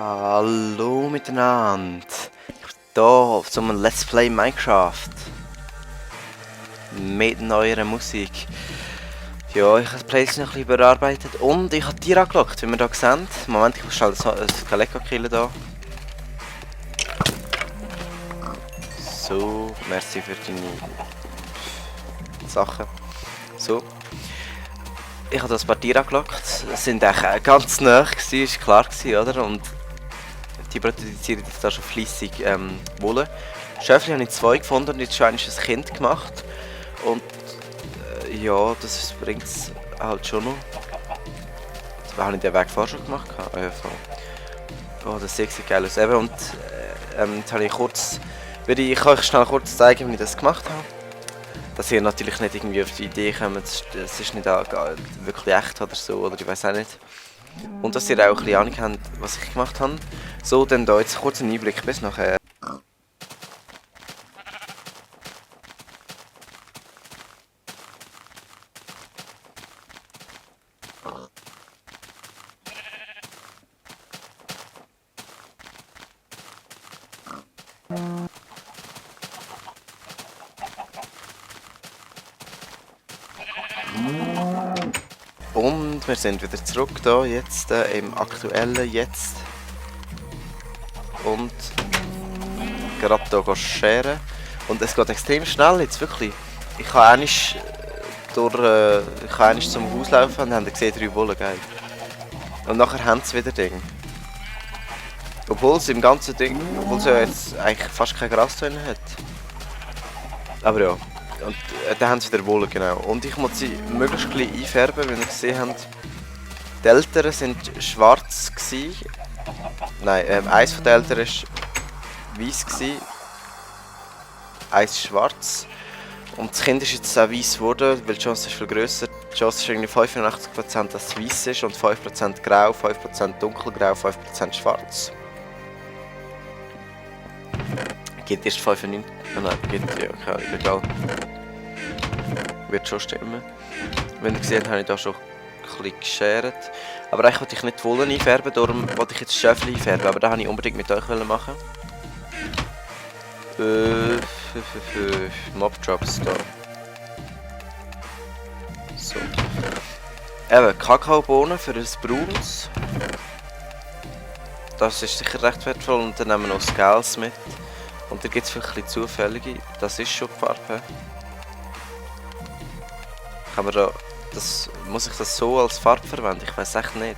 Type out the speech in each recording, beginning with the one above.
Hallo miteinander. Ich bin hier zum Let's Play Minecraft. Mit neuer Musik. Ja, ich habe das Playlist noch ein bisschen überarbeitet und ich habe Tiere angelockt, wie wir hier sehen. Moment, ich muss schnell das Skelett killen hier. So, merci für deine Sachen. So. Ich habe das ein paar Tiere angelockt. Es sind eigentlich ganz nah gewesen, ist klar gewesen, oder? Und die produzieren jetzt da schon fleissig Wolle. Schäfli habe ich 2 gefunden und jetzt schon ein Kind gemacht. Und ja, das bringt es halt schon noch. Jetzt habe ich den Weg vorher schon gemacht. Oh, ja, oh, das sieht geil aus. Eben, und jetzt habe ich kurz, ich kann euch schnell kurz zeigen, wie ich das gemacht habe. Dass ihr natürlich nicht irgendwie auf die Idee kommt, es ist nicht wirklich echt oder so, oder ich weiß auch nicht. Und dass ihr auch ein bisschen Ahnung habt, was ich gemacht habe. So, dann da jetzt kurz einen Einblick bis nachher. Und wir sind wieder zurück da jetzt im aktuellen Jetzt. Und gerade hier scheren. Und es geht extrem schnell jetzt wirklich. Ich kann eigentlich zum Haus laufen und haben gesehen 3 Wolle, geil. Und nachher haben sie wieder Ding. Obwohl sie im ganzen Ding, obwohl sie ja jetzt eigentlich fast kein Gras drin hat. Aber ja. Und dann haben sie wieder Wolle, genau. Und ich muss sie möglichst gleich einfärben, wie ihr gesehen habt. Die Eltern sind schwarz gewesen. Nein, eins von den Eltern war weiß gewesen. Eins schwarz. Und das Kind ist jetzt auch weiß geworden, weil die Chance ist viel grösser. Die Chance ist irgendwie 85%, dass es weiß ist und 5% grau, 5% dunkelgrau, 5% schwarz. Geht erst 95%. Nein, geht ja, okay, egal. Wird schon stimmen. Wenn ihr gesehen habt, habe ich da schon ein bisschen geschert. Aber eigentlich wollte ich nicht die Wolle einfärben, darum wollte ich jetzt das Schäfli einfärben. Aber das wollte ich unbedingt mit euch machen. Mobdrops da. So. Eben, Kakaobohnen für ein Brauns. Das ist sicher recht wertvoll. Und dann nehmen wir noch Scales mit. Und da gibt es vielleicht ein bisschen zufällige. Das ist schon die Farbe. Kann man da, muss ich das so als Farbe verwenden? Ich weiß echt nicht.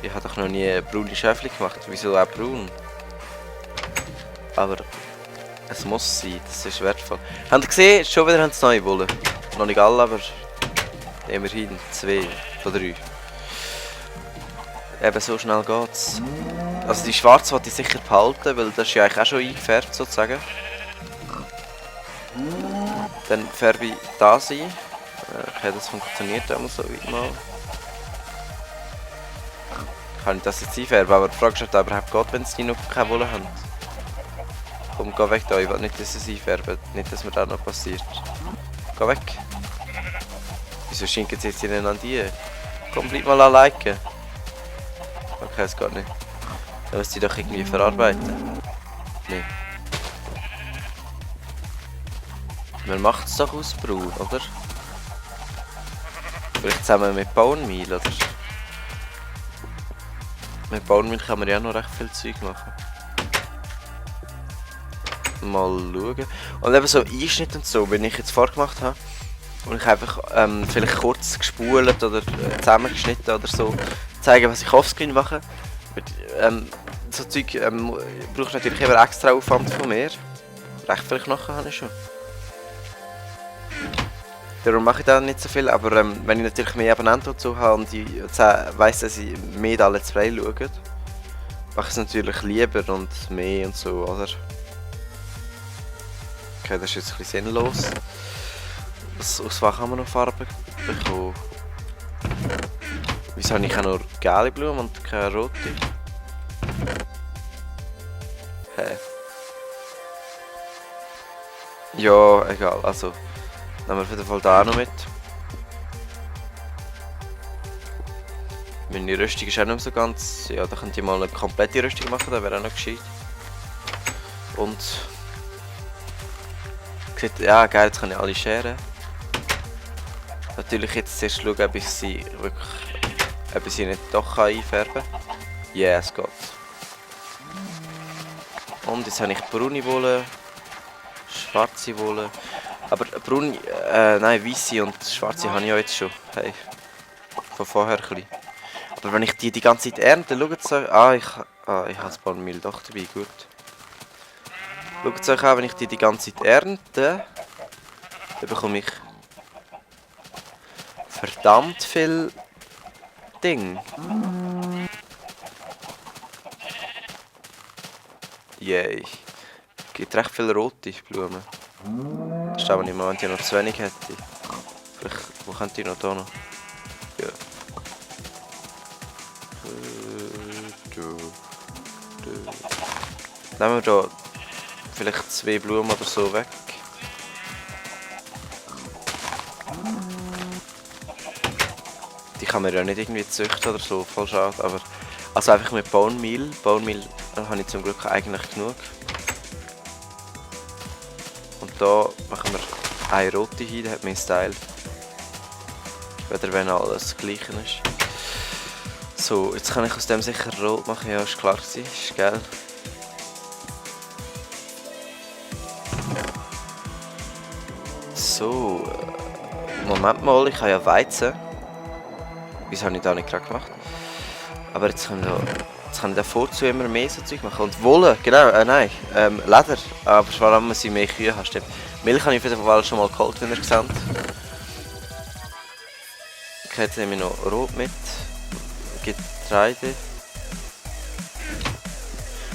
Ich habe doch noch nie braune Schäfli gemacht. Wieso auch braun? Aber es muss sein, das ist wertvoll. Habt ihr gesehen? Schon wieder haben sie neue Wolle. Noch nicht alle, aber immerhin 2 von 3. Eben so schnell geht's. Also die schwarze wollte ich sicher behalten, weil das ist ja eigentlich auch schon eingefärbt sozusagen. Dann färbe ich das ein. Okay, das funktioniert einmal so weit mal. Kann ich das jetzt einfärben, aber die Frage ist, ob das überhaupt geht, wenn sie noch keine Wolle haben. Komm, geh weg da, ich will nicht, dass es einfärben, nicht, dass mir das noch passiert. Geh weg. Wieso schinken sie jetzt ihnen an die? Komm, bleib mal alleine. Okay, es geht nicht. Dann müsst ihr doch irgendwie verarbeiten. Nee. Man macht es doch aus braun, oder? Vielleicht zusammen mit Bone Meal, oder? Mit Bone Meal kann man ja noch recht viel Zeug machen. Mal schauen. Und eben so Einschnitt und so, wenn ich jetzt vorgemacht habe und ich einfach vielleicht kurz gespult oder zusammengeschnitten oder so, zeigen, was ich offscreen mache. So Zeug braucht natürlich immer extra Aufwand von mir. Recht vielleicht nachher habe ich schon. Darum mache ich da nicht so viel, aber wenn ich natürlich mehr Abonnenten dazu habe und ich weiss, dass ich mehr da Let's Play schaue, mache ich es natürlich lieber und mehr und so, oder? Okay, das ist jetzt ein bisschen sinnlos. Aus was haben wir noch Farbe bekommen? Wieso habe ich auch nur gelbe Blumen und keine rote? Hä? Ja, egal, also nehmen wir auf jeden Fall da noch mit. Meine Rüstung ist auch nicht mehr so ganz... Ja, da könnte ich mal eine komplette Rüstung machen, das wäre auch noch gescheit. Und... Ja, geil, jetzt kann ich alle scheren. Natürlich jetzt zuerst schauen, ob ich sie wirklich... Ob ich sie nicht doch einfärben kann. Ja, yeah, es geht. Und jetzt habe ich braune Wolle, schwarze Wolle. Aber braune... nein, weiße und schwarze habe ich ja jetzt schon. Hey. Von vorher ein bisschen. Aber wenn ich die ganze Zeit ernte, schaut es euch... ich habe das Palmmehl doch dabei, gut. Schaut es euch an, wenn ich die ganze Zeit ernte, dann bekomme ich verdammt viel Ding. Yay. Gibt recht viele rote Blumen. Das ist aber nicht mal, wenn ich noch zu wenig hätte. Vielleicht, wo könnte ich noch da noch? Ja. Nehmen wir da vielleicht 2 Blumen oder so weg. Die kann man ja nicht irgendwie züchten oder so, voll schade. Aber also einfach mit Bone Meal. Bone Meal habe ich zum Glück eigentlich genug. Und da machen wir eine rote hin, da hat man Style. Weder wenn alles gleich ist. So, jetzt kann ich aus dem sicher rot machen, ja, ist klar gewesen, ist geil. So, Moment mal, ich habe ja Weizen. Wieso habe ich das nicht gerade gemacht? Aber jetzt kann ich da vorzu immer mehr so Zeug machen. Und Wolle, genau, nein, Leder. Aber vor allem, wenn ich mehr Kühe habe, stimmt. Milch habe ich auf jeden Fall schon mal geholt, wenn ihr seht. Okay, jetzt nehme ich noch Rot mit. Getreide.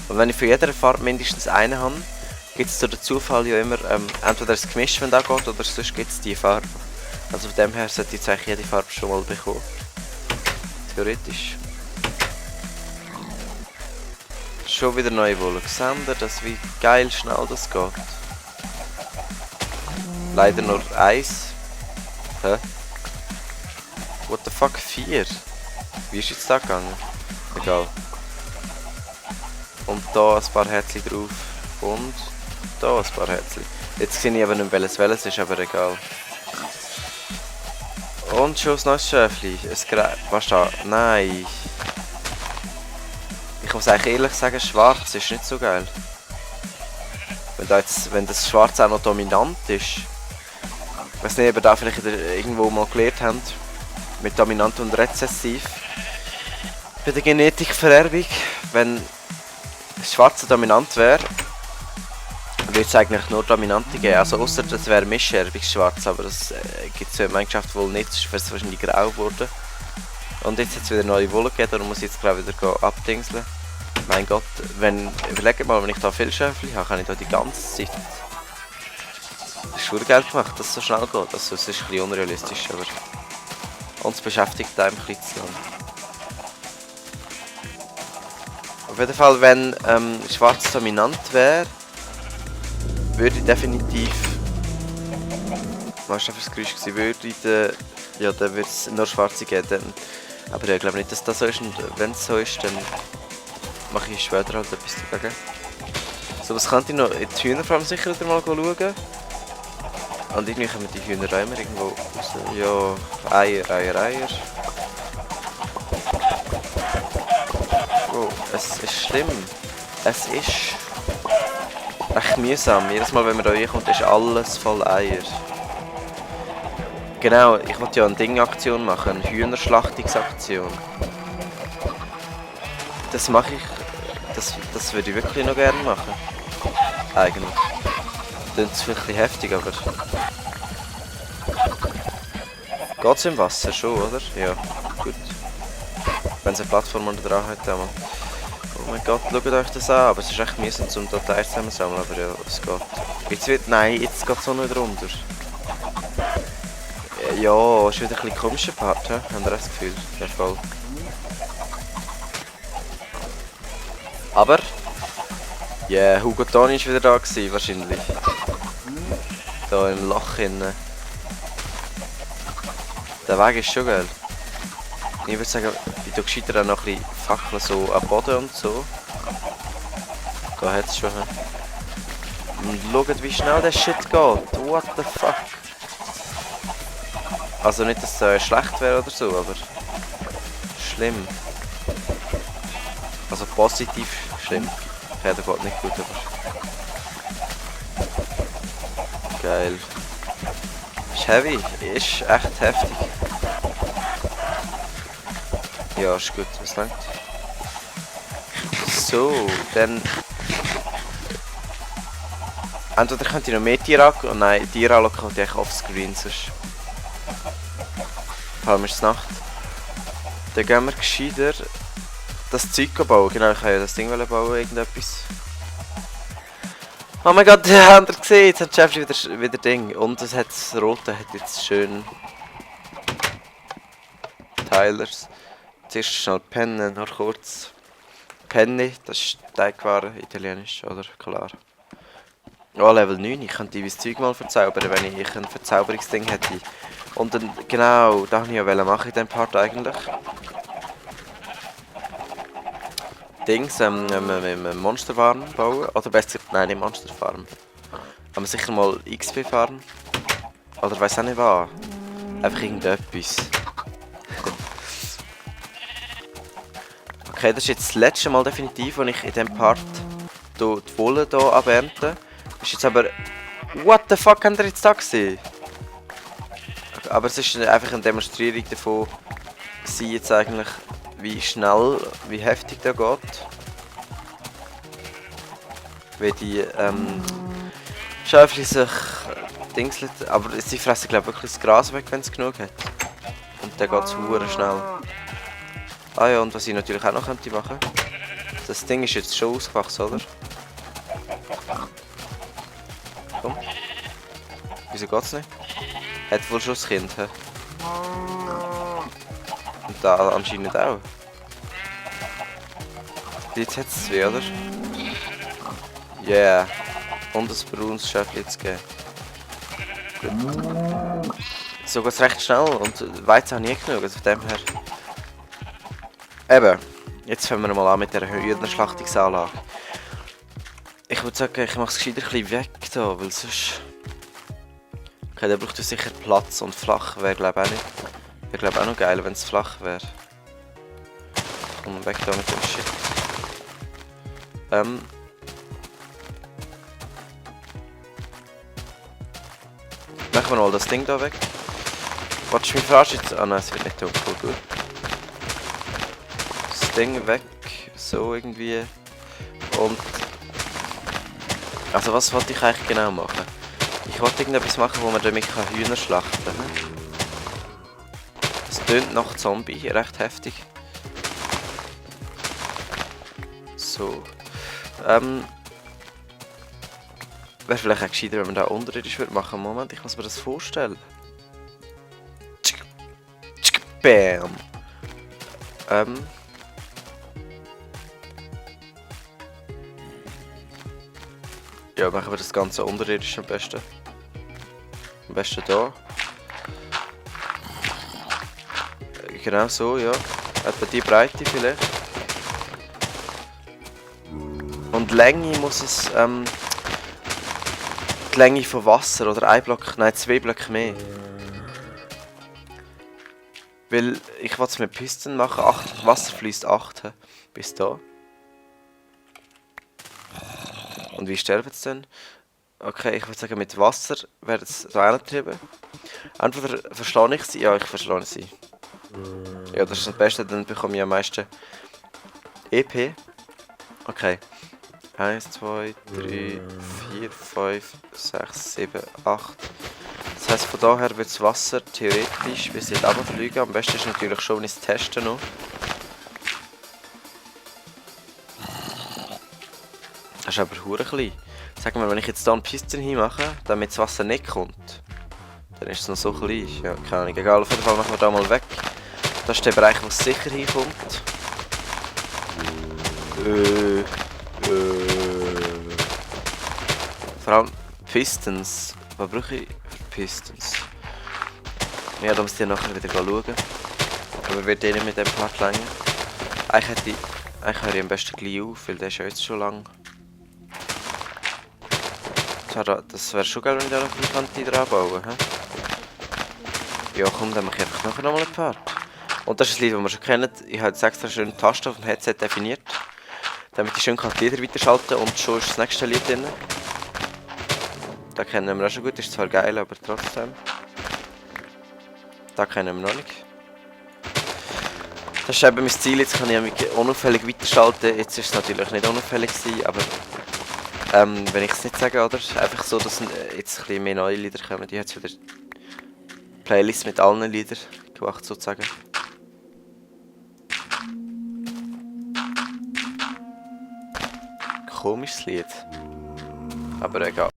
Und wenn ich für jede Farbe mindestens eine habe, gibt es durch den Zufall ja immer entweder das Gemisch, wenn das geht, oder sonst gibt es die Farbe. Also von dem her sollte ich jetzt eigentlich jede Farbe schon mal bekommen. Theoretisch. Schon wieder neue Wolle gesendet, das wie geil schnell das geht. Leider nur 1. Hä? What the fuck, 4? Wie ist jetzt da gegangen? Egal. Und da ein paar Herzchen drauf. Und da ein paar Herzchen. Jetzt sehe ich aber nicht, welches ist, aber egal. Und schon ein neues Schäfli. Was da? Nein. Ich muss eigentlich ehrlich sagen, schwarz ist nicht so geil. Wenn das Schwarz auch noch dominant ist. Ich weiß nicht, ob ihr da vielleicht irgendwo mal gelernt habt. Mit dominant und rezessiv. Bei der Genetikvererbung, wenn das Schwarze dominant wäre, würde es eigentlich nur Dominante geben. Also ausser das wäre mischerbig schwarz, aber das gibt es ja in Minecraft wohl nicht, sonst wäre es wahrscheinlich grau geworden. Und jetzt hat es wieder neue Wolle gegeben, darum muss ich jetzt glaube ich wieder abdingseln. Mein Gott, überlegt mal, wenn ich da viel Schäfli habe, kann ich da die ganze Zeit... Das ist schon geil gemacht, dass es so schnell geht. Also es ist ein bisschen unrealistisch, aber uns beschäftigt einem ein bisschen zu lang. Auf jeden Fall, wenn schwarz dominant wäre, würde ich definitiv... Was war das für ein Geräusch? Ja, dann würde es nur schwarze geben. Dann, aber ich glaube nicht, dass das so ist. Und wenn es so ist, dann mache ich später halt etwas dagegen. So, was könnte ich noch? In die Hühnerfarm sicher wieder mal schauen. Und irgendwie kommen die Hühner auch immer irgendwo raus. Ja, Eier. Oh, es ist schlimm. Es ist recht mühsam. Jedes Mal, wenn man da reinkommt, ist alles voll Eier. Genau, ich wollte ja eine Ding-Aktion machen, eine Hühnerschlachtungsaktion. Das mache ich. Das würde ich wirklich noch gerne machen. Eigentlich. Klingt es vielleicht ein bisschen heftig, aber... Geht's im Wasser schon, oder? Ja, gut. Wenn es eine Plattform unter dran hat, dann mal. Oh mein Gott, schaut euch das an, aber es ist echt mühsam zum Dateien zusammensammeln, aber ja, es geht. Nein, jetzt geht es auch nicht runter. Ja, ist wieder ein bisschen komischer Part, he? Habt ihr das Gefühl? Ja, voll. Aber... Ja, yeah, Hugo Toni war wieder da gewesen, wahrscheinlich. Da im Loch innen. Der Weg ist schon geil. Ich würde sagen, Ich tue gescheiter dann noch ein bisschen Fackeln so am Boden und so. Da hat es schon. Und schaut, wie schnell der Shit geht. What the fuck? Also nicht, dass es schlecht wäre oder so, aber schlimm. Also positiv schlimm. Okay, der geht nicht gut, aber... Geil. Ist heavy, ist echt heftig. Ja, ist gut, was langt? So, dann... Entweder könnt ihr noch mehr Tiere anlocken, nein, Tiere anlocken kommt eigentlich offscreen, sonst... Vor allem ist es Nacht. Dann gehen wir gescheiter das Zeug bauen. Genau, ich kann ja das Ding bauen, irgendetwas. Oh mein Gott, habt ihr gesehen? Jetzt hat Jeff wieder Ding. Und es hat das Rote hat jetzt schön... Teilers. Zuerst schnell pennen, noch kurz. Penny, das ist Teigware, italienisch, oder? Klar. Oh, Level 9, ich könnte dieses Zeug mal verzaubern, wenn ich ein Verzauberungsding hätte. Und dann, genau, das wollte ich ja machen in diesem Part eigentlich. Dings, Monsterfarm bauen, oder besser, nein, nicht Monsterfarm. Aber sicher mal XP-Farm. Oder weiss auch nicht was. Einfach irgendetwas. Okay, das ist jetzt das letzte Mal definitiv, wo ich in diesem Part die Wolle hier abernte. Das ist jetzt aber... What the fuck, habt ihr jetzt da gesehen? Aber es ist einfach eine Demonstrierung davon, jetzt eigentlich, wie schnell, wie heftig der geht. Wie die Schäfchen sich dingseln, aber sie fressen glaube ich wirklich das Gras weg, wenn es genug hat. Und dann geht es hure schnell. Ah ja, und was ich natürlich auch noch könnte machen. Das Ding ist jetzt schon ausgewachsen, oder? Komm. Wieso geht's nicht? Hat wohl schon das Kind, he? Und da anscheinend auch. Jetzt hat es zwei, oder? Yeah. Und ein braunes Schäfchen zu geben. Gut. So geht es recht schnell und Weizen habe ich nie genug, also von dem her. Eben, jetzt fangen wir mal an mit dieser Hühnerschlachtungsanlage. Ich würde sagen, ich mache es gescheiter ein bisschen weg da, weil sonst... Okay, da braucht es sicher Platz und flach wäre glaube ich auch nicht. Wäre glaube ich auch noch geil, wenn es flach wäre. Komm weg da mit dem Shit. Machen wir mal das Ding da weg. Wolltest du mich verarschen? Ah nein, es wird nicht dunkel, gut. Das Ding weg, so irgendwie. Und... Also was wollte ich eigentlich genau machen? Ich wollte irgendetwas machen, wo man damit Hühner schlachten kann. Es tönt nach Zombie, recht heftig. So. Wäre vielleicht auch gescheiter, wenn man da unterirdisch würde machen. Moment, ich muss mir das vorstellen. Bam! Ja, machen wir das Ganze unterirdisch am besten. Am besten da. Genau so, ja. Etwa die Breite vielleicht. Und Länge muss es, die Länge von Wasser oder ein Block, nein, 2 Blöcke mehr. Weil ich will es mit Pisten machen, Wasser fließt 8 bis da. Und wie sterben es denn? Okay, ich würde sagen, mit Wasser wird es so eingetrieben. Entweder verschlage ich sie, ja, ich verschlage sie. Ja, das ist das Beste, dann bekomme ich am meisten EP. Okay. 1, 2, 3, 4, 5, 6, 7, 8. Das heisst, von daher wird das Wasser theoretisch bis jetzt runterfliegen. Am besten ist natürlich schon, wenn ich es teste noch. Das ist aber hure klein. Sag mal, wenn ich jetzt hier einen Piston hinmache, damit das Wasser nicht kommt, dann ist es noch so klein. Ja, keine Ahnung. Egal, auf jeden Fall machen wir da mal weg. Das ist der Bereich, wo es sicher hinkommt. Vor allem Pistons. Was brauche ich für Pistons? Ja, da müsst ihr nachher wieder schauen. Aber wird eh nicht mit dem Part länger. Eigentlich höre ich am besten gleich auf, weil der ist ja jetzt schon lang. Das wäre schon geil, wenn ich da noch eine Kante dran bauen, hä? Ja komm, dann mache ich einfach nachher nochmal einen Part. Und das ist ein Lied, das wir schon kennen. Ich habe jetzt extra schön die Tasten auf dem Headset definiert. Damit ich schön die Lieder weiterschalten kann und schon ist das nächste Lied drin. Da kennen wir auch schon gut, ist zwar geil, aber trotzdem. Da kennen wir noch nicht. Das ist eben mein Ziel, jetzt kann ich mich unauffällig weiterschalten. Jetzt ist es natürlich nicht unauffällig gewesen, aber wenn ich es nicht sage, oder? Einfach so, dass jetzt ein bisschen mehr neue Lieder kommen. Die hat jetzt wieder Playlist mit allen Liedern gemacht, sozusagen. Komisches Lied. Aber egal.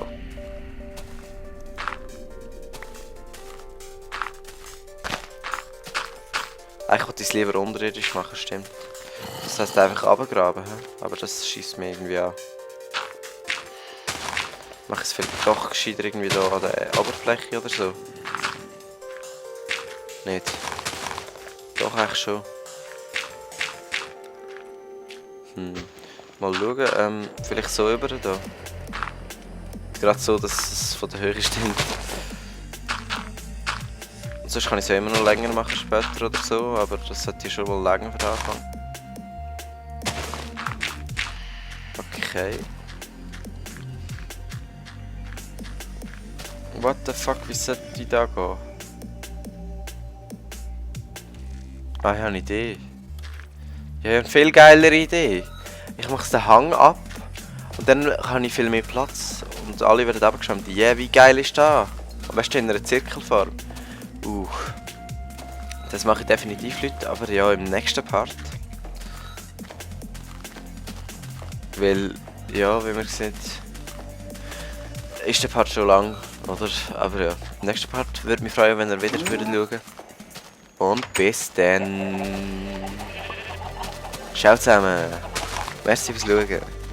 Eigentlich wollte ich es lieber unterirdisch machen, stimmt. Das heisst einfach runtergraben, aber das schießt mir irgendwie an. Mache ich es vielleicht doch gescheiter irgendwie da an der Oberfläche oder so? Nicht. Doch eigentlich schon. Mal schauen, vielleicht so über da. Gerade so, dass es von der Höhe stimmt. Und sonst kann ich es ja immer noch länger machen später oder so, aber das sollte schon mal länger für den Anfang. Okay. What the fuck, wie sollte ich da gehen? Ah, ich habe eine Idee. Ja, ich habe eine viel geilere Idee. Ich mache den Hang ab und dann habe ich viel mehr Platz und alle werden abgeschwemmt. Yeah, wie geil ist das? Am besten in einer Zirkelform. Das mache ich definitiv nicht, aber ja, im nächsten Part. Weil, ja, wie man sieht, ist der Part schon lang, oder? Aber ja, im nächsten Part würde mich freuen, wenn ihr wieder schaut. Und bis dann. Ciao zusammen. Merci fürs Schauen.